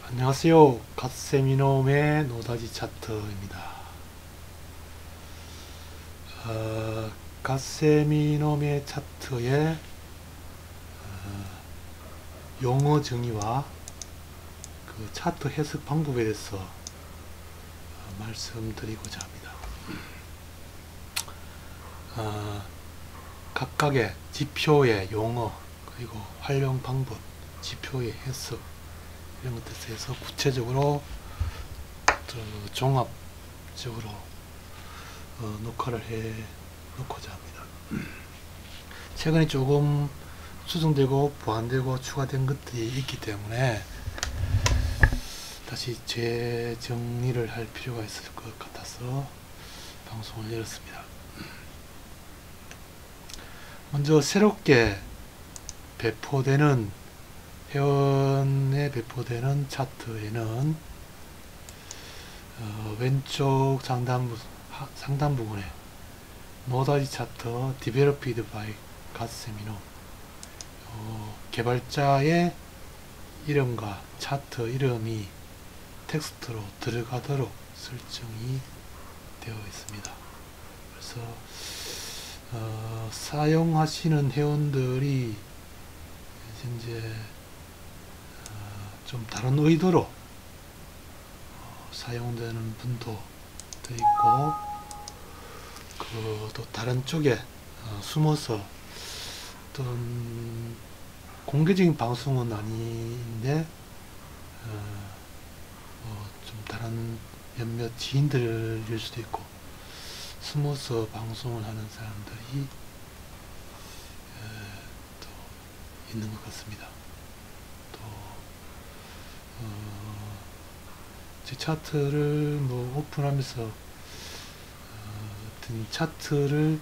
안녕하세요. 갓세미놈의 노다지 차트입니다. 갓세미놈의 차트의 용어 정의와 그 차트 해석 방법에 대해서 말씀드리고자 합니다. 각각의 지표의 용어, 그리고 활용 방법, 지표의 해석, 이런 것들에 대해서 구체적으로 종합적으로 녹화를 해 놓고자 합니다. 최근에 조금 수정되고 보완되고 추가된 것들이 있기 때문에 다시 재정리를 할 필요가 있을 것 같아서 방송을 열었습니다. 먼저 새롭게 배포되는 회원에 배포되는 차트에는 왼쪽 상단 부분에 노다지 차트 Developed by 갓세미노, 개발자의 이름과 차트 이름이 텍스트로 들어가도록 설정이 되어 있습니다. 그래서 사용하시는 회원들이 이제 좀 다른 의도로 사용되는 분도 있고, 또 다른 쪽에 숨어서 어떤 공개적인 방송은 아닌데 좀 다른 몇몇 지인들일 수도 있고 숨어서 방송을 하는 사람들이 또 있는 것 같습니다. 또 제 차트를 오픈하면서 어떤 차트를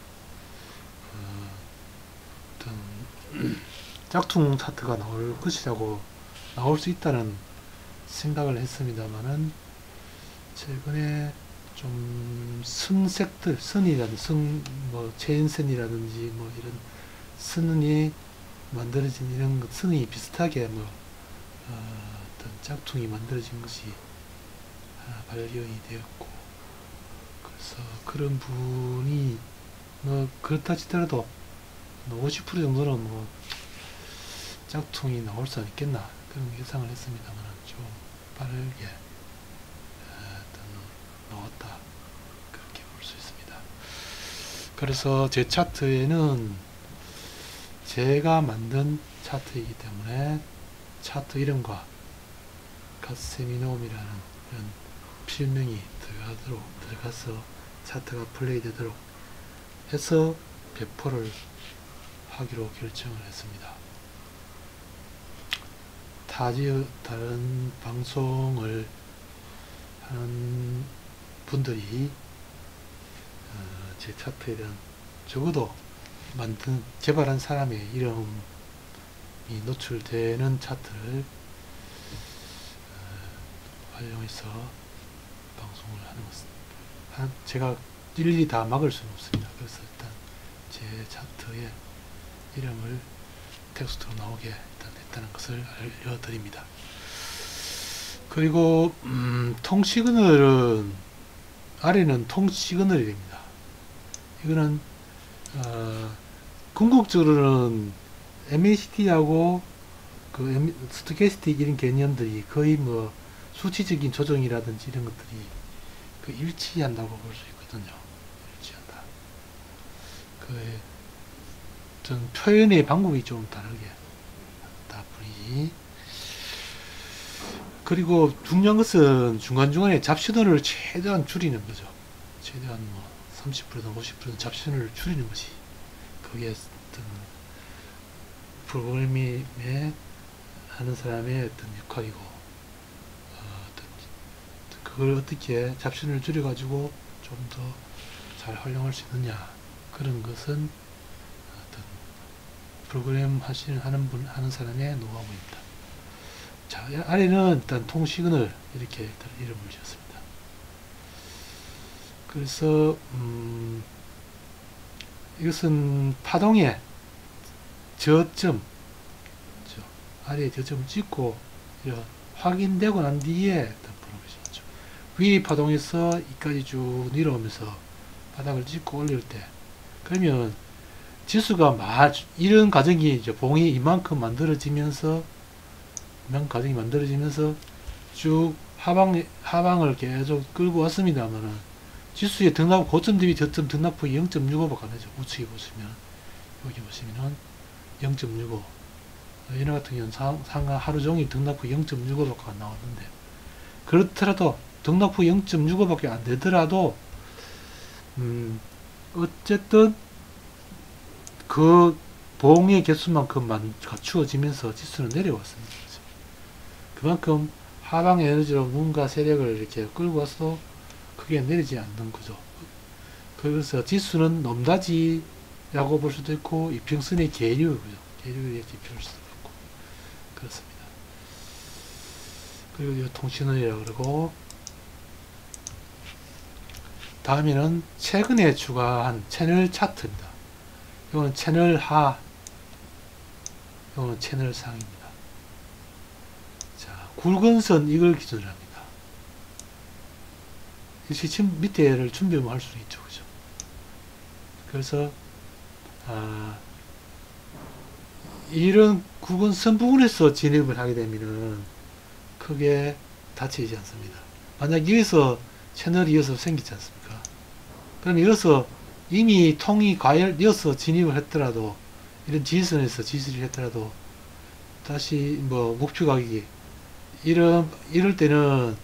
어떤 짝퉁 차트가 나올 것이라고, 나올 수 있다는 생각을 했습니다만은, 최근에 좀 선색들, 체인선이라든지 이런 선이 만들어진 이런 선이 비슷하게 어떤 짝퉁이 만들어진 것이 발견이 되었고, 그래서 그런 분이 그렇다 치더라도 50% 정도는 짝퉁이 나올 수 있겠나, 그런 예상을 했습니다만 좀 빠르게 나왔다, 그렇게 볼 수 있습니다. 그래서 제 차트에는 제가 만든 차트이기 때문에 차트 이름과 갓세미놈이라는 이런 필명이 들어가서 차트가 플레이 되도록 해서 배포를 하기로 결정을 했습니다. 다른 방송을 하는 분들이 제 차트에 대한, 적어도 개발한 사람의 이름이 노출되는 차트를 활용해서 방송을 하는 것은 제가 일일이 다 막을 수는 없습니다. 그래서 일단 제 차트의 이름을 텍스트로 나오게 일단 했다는 것을 알려드립니다. 그리고 통시그널은, 아래는 통시그널이 됩니다. 이거는 궁극적으로는 MACD하고 스토캐스틱 이런 개념들이 거의 수치적인 조정이라든지 이런 것들이 일치한다고 볼 수 있거든요. 일치한다. 좀 표현의 방법이 좀 다르게 다 분이. 그리고 중요한 것은 중간중간에 잡신호를 최대한 줄이는 거죠. 최대한 30%든 50%든 잡신호를 줄이는 것이, 그게 어떤 프로그래밍에 하는 사람의 어떤 역할이고, 그걸 어떻게 잡신을 줄여가지고 좀 더 잘 활용할 수 있느냐, 그런 것은 어떤 프로그램 하는 사람의 노하우입니다. 자, 아래는 일단 통시그널, 이렇게 이름을 지었습니다. 그래서 이것은 파동의 저점, 아래에 저점을 찍고 확인되고 난 뒤에 어떤 프로그레션이죠. 위 파동에서 이까지 쭉 내려오면서 바닥을 찍고 올릴 때, 그러면 지수가 이런 과정이 이제 봉이 이만큼 만들어지면서 쭉 하방을 계속 끌고 왔습니다만은 지수의 등락 고점 대비 저점 등락폭이 0.65밖에 안 되죠. 우측에 보시면 여기 보시면은 0.65. 얘네 같은 경우는 상하 하루 종일 등락폭이 0.65밖에 안 나오는데, 그렇더라도 등락폭이 0.65밖에 안 되더라도 어쨌든 그 봉의 개수만큼만 갖추어지면서 지수는 내려왔습니다. 그만큼 하방 에너지로 뭔가 세력을 이렇게 끌고 와서 크게 내리지 않는 거죠. 그래서 지수는 넘다지라고 볼 수도 있고 이평선의 계류, 계류 이렇게 볼 수도 있고 그렇습니다. 그리고 이 통신원이라고 그러고, 다음에는 최근에 추가한 채널 차트입니다. 이거는 채널 하, 이거는 채널 상입니다. 자, 굵은 선 이걸 기준으로 합니다. 지금 밑에를 준비할 수 있죠, 그죠? 그래서 이런 굵은 선 부분에서 진입을 하게 되면은 크게 다치지 않습니다. 만약 여기서 채널이 이어서 생기지 않습니까? 그럼 이어서 이미 통이 과열되어서 진입을 했더라도, 이런 지지선에서 지지를 했더라도 다시 뭐 목표 가격이 이럴 때는,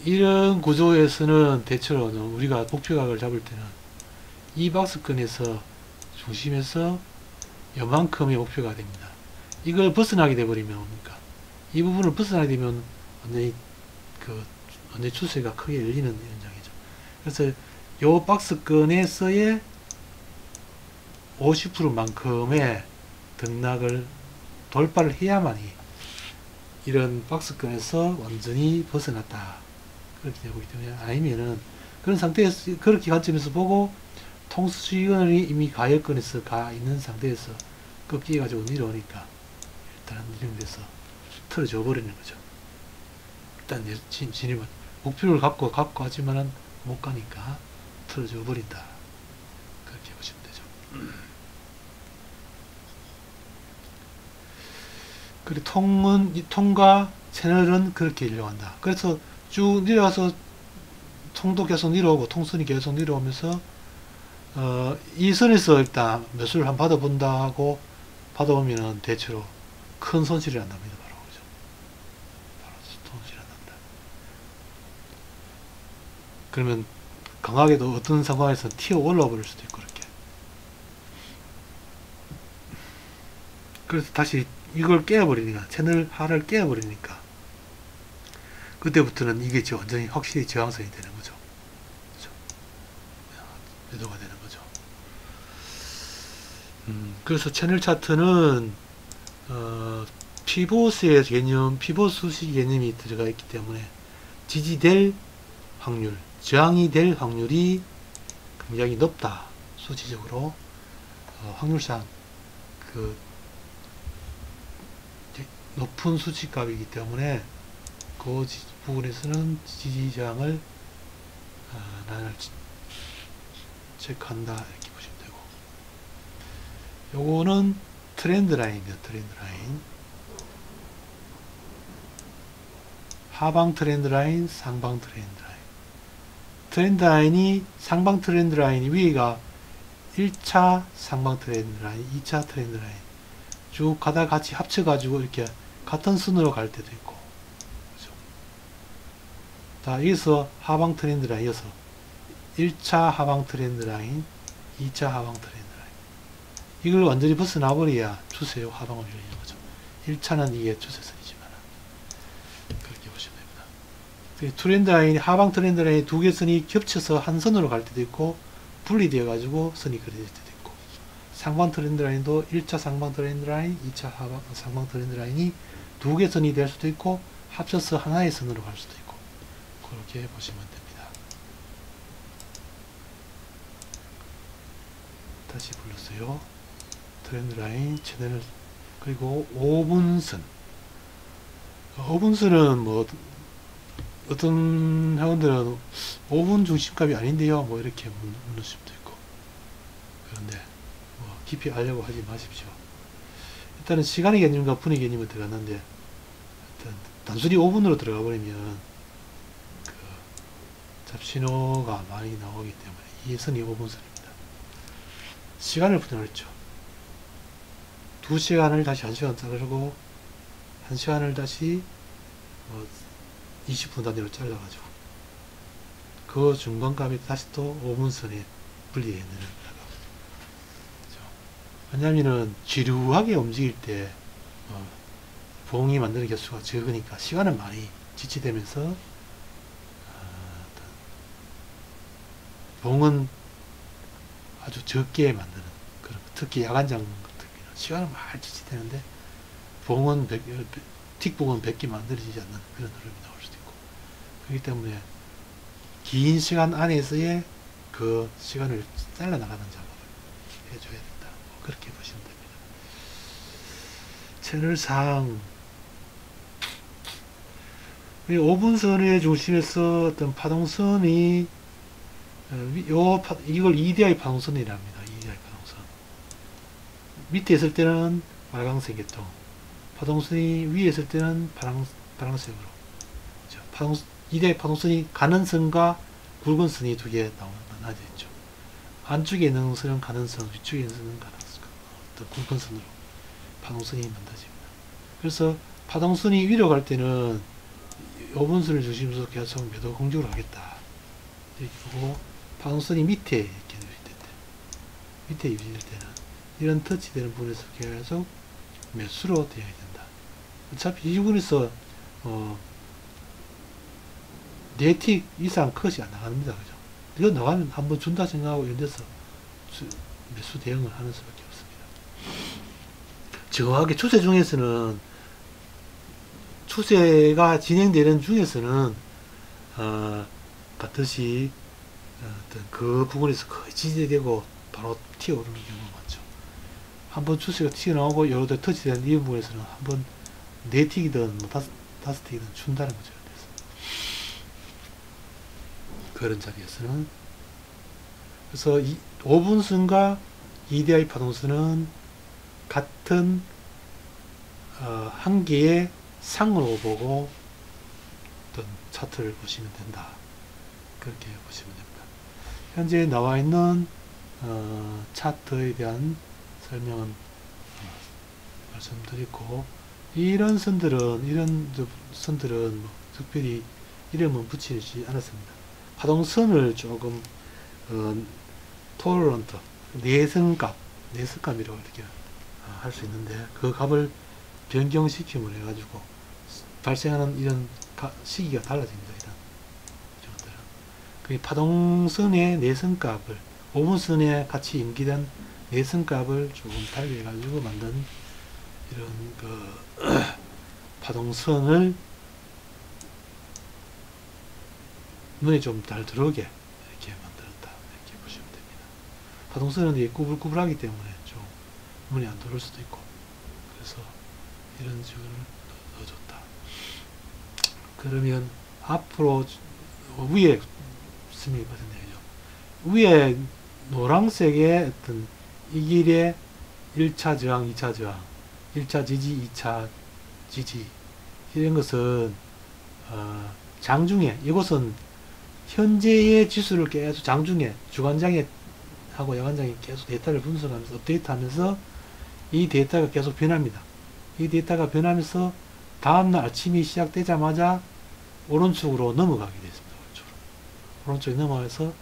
이런 구조에서는 대체로 우리가 목표 가격을 잡을 때는 이 박스권에서 중심에서 요만큼의 목표가 됩니다. 이걸 벗어나게 되버리면 뭡니까? 이 부분을 벗어나게 되면 완전히 추세가 크게 열리는 현상이죠. 그래서 요 박스권에서의 50%만큼의 등락을 돌파를 해야만이 이런 박스권에서 완전히 벗어났다, 그렇게 되고 있기 때문에, 아니면은 그런 상태에서, 그렇게 관점에서 보고 통수익원이 이미 가역권에서 가 있는 상태에서 꺾여 가지고 내려오니까 일단 이런 데서 틀어져 버리는 거죠. 일단 진입은 목표를 갖고 하지만은 못 가니까 틀어져 버린다, 그렇게 보시면 되죠. 그리고 통과 채널은 그렇게 이용한다. 그래서 쭉 내려와서 통도 계속 내려오고 통선이 계속 내려오면서 이 선에서 일단 매수를 한번 받아본다 하고 받아보면은 대체로 큰 손실이 안 납니다. 바로 그죠? 바로 손실이 안 난다. 그러면 강하게도 어떤 상황에서 튀어 올라와 버릴 수도 있고, 그렇게. 그래서 다시 이걸 깨어버리니까, 채널 하를 깨어버리니까 그때부터는 이게 완전히 확실히 저항선이 되는 거죠. 그렇죠? 매도가 되는 거죠. 그래서 채널 차트는 피봇의 개념, 피봇 수식 개념이 들어가 있기 때문에 지지될 확률, 저항이 될 확률이 굉장히 높다. 수치적으로 확률상 높은 수치값이기 때문에 그 부분에서는 지지저항을 나를 체크한다, 이렇게 보시면 되고, 요거는 트렌드 라인이에요. 트렌드 라인, 하방 트렌드 라인, 상방 트렌드 라인. 트렌드 라인이, 상방 트렌드 라인이 위가 1차 상방 트렌드 라인, 2차 트렌드 라인 쭉 가다 같이 합쳐가지고 이렇게 같은 순으로 갈 때도 있고, 그죠? 자, 여기서 하방 트렌드 라인, 이어서 1차 하방 트렌드 라인, 2차 하방 트렌드 라인, 이걸 완전히 벗어나 버려야 추세요 하방을 열리는 거죠. 1차는 이게 추세선이지만 그렇게 보시면 됩니다. 트렌드 라인, 하방 트렌드 라인 두 개 선이 겹쳐서 한 선으로 갈 때도 있고, 분리되어 가지고 선이 그려질 때도 있고, 상방 트렌드 라인도 1차 상방 트렌드 라인, 2차 상방 트렌드 라인이 두 개 선이 될 수도 있고, 합쳐서 하나의 선으로 갈 수도 있고, 그렇게 보시면 됩니다. 다시 불렀어요. 트렌드 라인, 채널, 그리고 5분선. 5분선은 뭐 어떤 회원들은 5분 중심값이 아닌데요 뭐 이렇게 묻는 수도 있고, 그런데 뭐 깊이 알려고 하지 마십시오. 일단은 시간의 개념과 분의 개념을 들어갔는데, 일단 단순히 5분으로 들어가 버리면 그 잡신호가 많이 나오기 때문에 이 선이 5분선입니다. 시간을 분할했죠. 2시간을 다시 1시간 자르고 1시간을 다시 20분 단위로 잘라가지고 그 중간값이 다시 또 5분선에 분리해 내는. 왜냐면은 지루하게 움직일 때 봉이 만드는 개수가 적으니까 시간은 많이 지체되면서 봉은 아주 적게 만드는 그런, 특히 야간장 같은 경우는 시간은 많이 지체되는데 봉은 틱봉은 100개 만들어지지 않는 그런 흐름이 나올 수도 있고, 그렇기 때문에 긴 시간 안에서의 그 시간을 잘라나가는 작업을 해줘야 된다. 그렇게 보시면 됩니다. 채널상 5분선의 중심에서 어떤 파동선이 이걸 EDI 파동선이라 합니다. EDI 파동선. 밑에 있을 때는 빨강색 계통, 파동선이 위에 있을 때는 파란색으로. EDI 파동선이 가는 선과 굵은 선이 두 개 나눠져 있죠. 안쪽에 있는 선은 가는 선, 위쪽에 있는 선은 가는 선. 굵은 선으로 파동선이 만들어집니다. 그래서 파동선이 위로 갈 때는 5분선을 중심으로 계속 매도 공격을 하겠다. 이렇게 보고, 파동선이 밑에 이렇게 유지될 때, 밑에 유지될 때는 이런 터치되는 부분에서 계속 매수로 되어야 된다. 어차피 이 부분에서 4틱 이상 컷이 안 나갑니다. 그죠? 이거 나가면 한번 준다 생각하고 이런 데서 매수 대응을 하는 수밖에 없습니다. 정확하게 추세 중에서는, 추세가 진행되는 중에서는 같듯이 어떤 그 부분에서 거의 지지되고 바로 튀어오르는 경우가 많죠. 한번 추세가 튀어나오고 여러 대 터치되는 이 부분에서는 한번 4틱이든 뭐 5틱이든 준다는 거죠. 그런 자리에서는. 그래서 5분선과 EDI 파동선은 같은 한 개의 상으로 보고 어떤 차트를 보시면 된다. 그렇게 보시면 됩니다. 현재 나와 있는 차트에 대한 설명은 말씀드리고, 이런 선들은 뭐 특별히 이름은 붙이지 않았습니다. 파동선을 조금 토러런트, 내성값이라고 이렇게 할 수 있는데, 그 값을 변경시킴을 해가지고 발생하는 이런 시기가 달라집니다. 이런 것들은. 그 파동선의 내성값을, 5분선에 같이 임기된 내성값을 조금 달리해가지고 만든 이런 파동선을 눈에 좀 잘 들어오게 이렇게 만들었다. 이렇게 보시면 됩니다. 파동선은 꾸불꾸불하기 때문에 좀 눈에 안 들어올 수도 있고, 그래서 이런 식으로 넣어줬다. 그러면 앞으로 위에 스미 버튼 내죠. 위에 노란색의 어떤 이 길의 1차 저항, 2차 저항, 1차 지지, 2차 지지, 이런 것은 장중에, 이것은 현재의 지수를 계속 장중에, 주간장에 하고 야간장에 계속 데이터를 분석하면서 업데이트하면서 이 데이터가 계속 변합니다. 이 데이터가 변하면서 다음날 아침이 시작되자마자 오른쪽으로 넘어가게 됐습니다. 오른쪽에 넘어가서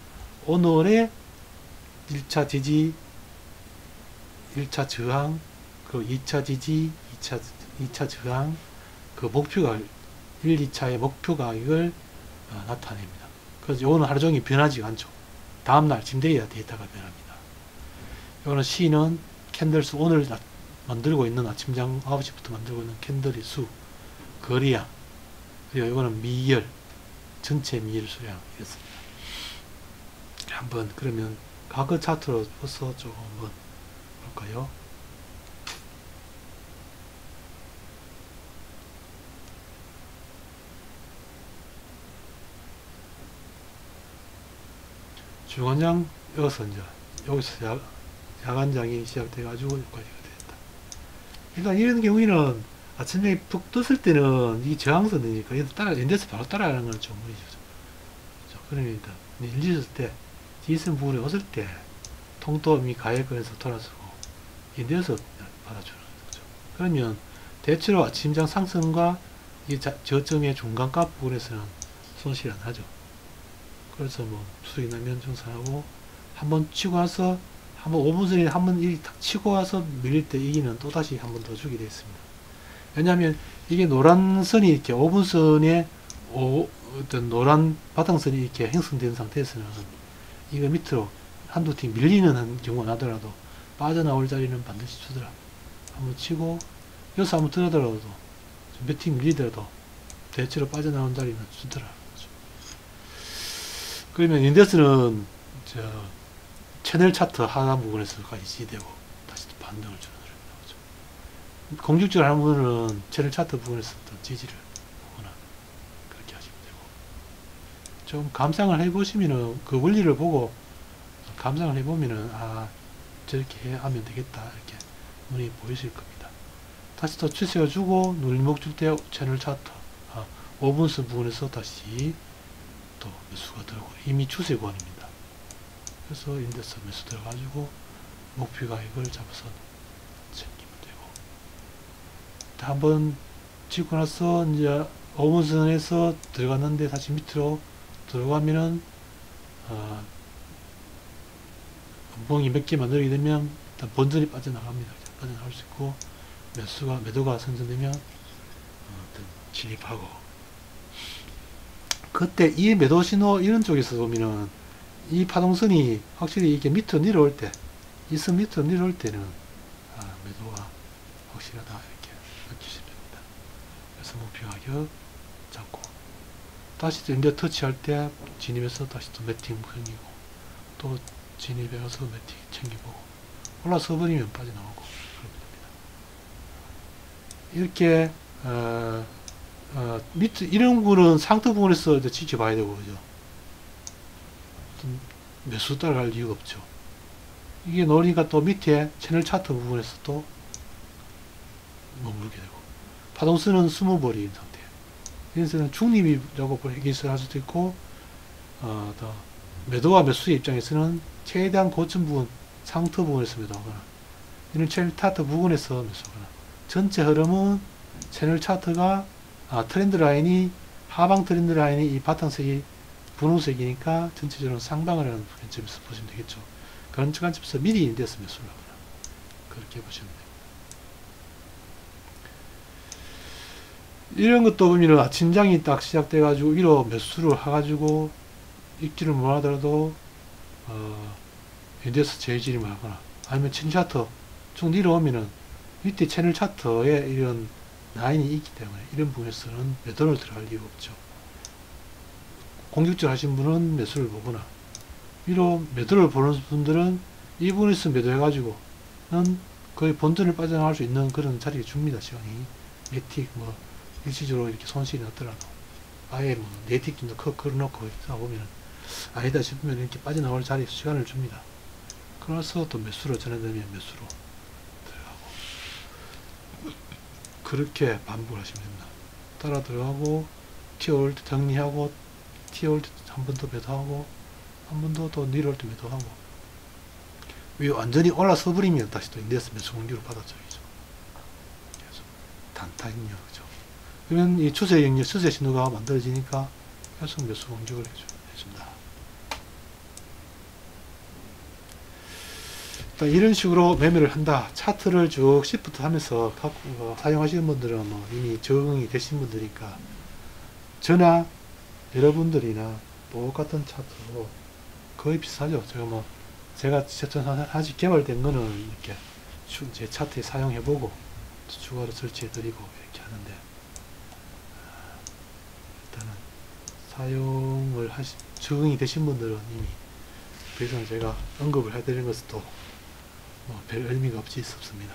오늘의 1차 지지, 1차 저항, 그리고 2차 지지, 2차 저항, 그 목표가 1, 2차의 목표 가격을 나타냅니다. 그래서 오늘 하루 종일 변하지가 않죠. 다음날 아침 돼야 데이터가 변합니다. 이거는 C는 캔들 수, 오늘 만들고 있는 아침장 9시부터 만들고 있는 캔들의 수, 거리량, 그리고 이거는 미열, 전체 미열 수량이었습니다. 한번 그러면 과거 차트로 써서 좀 한번 볼까요? 중간장 여기서 이제 여기서 야간장이 시작돼 가지고 여기까지가 됐다. 일단 이런 경우에는 아침에 푹 떴을 때는 이 저항선이니까 얘도 따라 엔데스 바로 따라가는 건 좀 무리죠. 그러니까 일리었을 때 디슨 부분에 왔을 때 통도음이 가해권에서 돌아서고 엔데스 받아주는 거죠. 그러면 대체로 아침장 상승과 이 저점의 중간값 부분에서는 손실이 안 하죠. 그래서 뭐 수익 나면 정산하고 한번 치고 와서 한번 5분선에 한번 이 탁 치고 와서 밀릴 때 이기는 또 다시 한 번 더 주게 되어 있습니다. 왜냐하면 이게 노란 선이 이렇게 5분선에 어떤 노란 바탕선이 이렇게 형성된 상태에서는 이거 밑으로 한두 팀 밀리는 경우가 나더라도 빠져나올 자리는 반드시 주더라. 한번 치고 여기서 한번 들어더라도 몇 팀 밀리더라도 대체로 빠져나온 자리는 주더라. 그러면 인덱스는 채널 차트 하단 부분에서까지 지지되고 다시 또 반등을 주는 흐름이 나오죠. 공격적으로 하는 부분은 채널 차트 부분에서 또 지지를 보거나 그렇게 하시면 되고, 좀 감상을 해보시면은 그 원리를 보고 감상을 해보면은 저렇게 하면 되겠다 이렇게 눈이 보이실 겁니다. 다시 또 추세가 주고 눌림목 줄 때 채널 차트 5분선 부분에서 다시 또 매수가 들어오고 이미 추세권입니다. 그래서 인덱스 매수 들어가지고 목표 가격을 잡아서 챙기면 되고, 한번 찍고 나서 이제 5분선에서 들어갔는데 다시 밑으로 들어가면은 멍이 몇 개 만들게 되면 일단 본전이 빠져나갑니다. 빠져나갈 수 있고 매도가 선전되면 진입하고, 그때 이 매도 신호 이런 쪽에서 보면은 이 파동선이 확실히 이렇게 밑으로 내려올 때, 이 선 밑으로 내려올 때는 매도가 확실하다 이렇게 느끼시면 됩니다. 그래서 목표 가격 잡고 다시 또 인데 터치할 때 진입해서 다시 또 매팅 챙기고 또 진입해서 매팅 챙기고 올라서 버리면 빠져나오고 그렇게 됩니다. 이렇게 밑에 이런 부분은 상태 부분에서 이제 지켜봐야 되고, 그죠? 매수 따라갈 이유가 없죠. 이게 놓으니까 또 밑에 채널 차트 부분에서 또 머물게 되고, 파동선은 숨어버린 상태예요. 그래서 중립이라고 얘기를 할 수도 있고, 더 매도와 매수의 입장에서는 최대한 고점 부분, 상태 부분에서 매도하거나, 이런 채널 차트 부분에서 매수하거나, 전체 흐름은 채널 차트가 트렌드 라인이 하방 트렌드 라인이 이 바탕색이 분홍색이니까 전체적으로 상방을 하는 관점에서 보시면 되겠죠. 그런 관점에서 미리 인덱스 매수를 하거나 그렇게 보시면 됩니다. 이런 것도 보면은 아침장이 딱 시작돼 가지고 위로 매수를 해가지고 읽지를 못하더라도 인덱스 재질임을 하거나 아니면 채널 차트 쭉 내려오면은 밑에 채널 차트에 이런 라인이 있기 때문에 이런 부분에서는 매도를 들어갈 이유가 없죠. 공격적으로 하신 분은 매수를 보거나, 위로 매도를 보는 분들은 이 부분에서 매도해가지고는 거의 본전을 빠져나갈 수 있는 그런 자리를 줍니다. 시간이 네틱 일시적으로 이렇게 손실이 났더라도 아예 네틱 좀 더 걸어놓고 있다 보면 아니다 싶으면 이렇게 빠져나올 자리 시간을 줍니다. 그래서 또 매수로 전해되면 매수로 그렇게 반복을 하시면 됩니다. 따라 들어가고 튀어올 때 정리하고 튀어올 때 한 번 더 매도하고 한 번 더 또 내려올 때 매도하고, 위 완전히 올라서 버리면 다시 또 인덱스 매수 공격으로 받아줘야죠. 계속 단타임요, 그죠? 그러면 이 추세 영역, 추세 신호가 만들어지니까 계속 매수 공격을 해줍니다. 이런 식으로 매매를 한다. 차트를 쭉 시프트 하면서 사용하시는 분들은 이미 적응이 되신 분들이니까 저나 여러분들이나 똑같은 차트로 거의 비슷하죠. 제가 아직 개발된 거는 이렇게 제 차트에 사용해보고 추가로 설치해드리고 이렇게 하는데, 일단은 사용을 적응이 되신 분들은 이미 더 이상 제가 언급을 해드리는 것도 별 의미가 없습니다.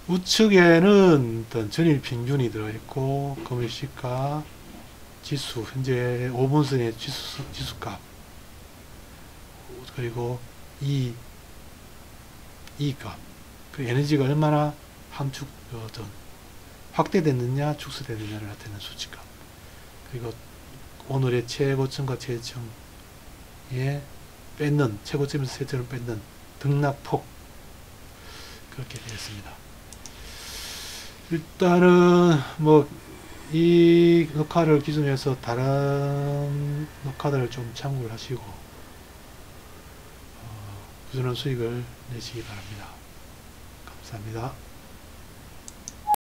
우측에는 일단 전일 평균이 들어있고 금일시가 지수, 현재 5분선의 지수값, 그리고 이값, 그 에너지가 얼마나 확대됐느냐 축소됐느냐를 나타내는 수치값, 그리고 오늘의 최고점과 최저점에 뺏는, 최고점에서 최저점을 뺏는 등락폭, 그렇게 되었습니다. 일단은 뭐 이 녹화를 기준으로 해서 다른 녹화들을 좀 참고를 하시고 부지런한 수익을 내시기 바랍니다. 감사합니다.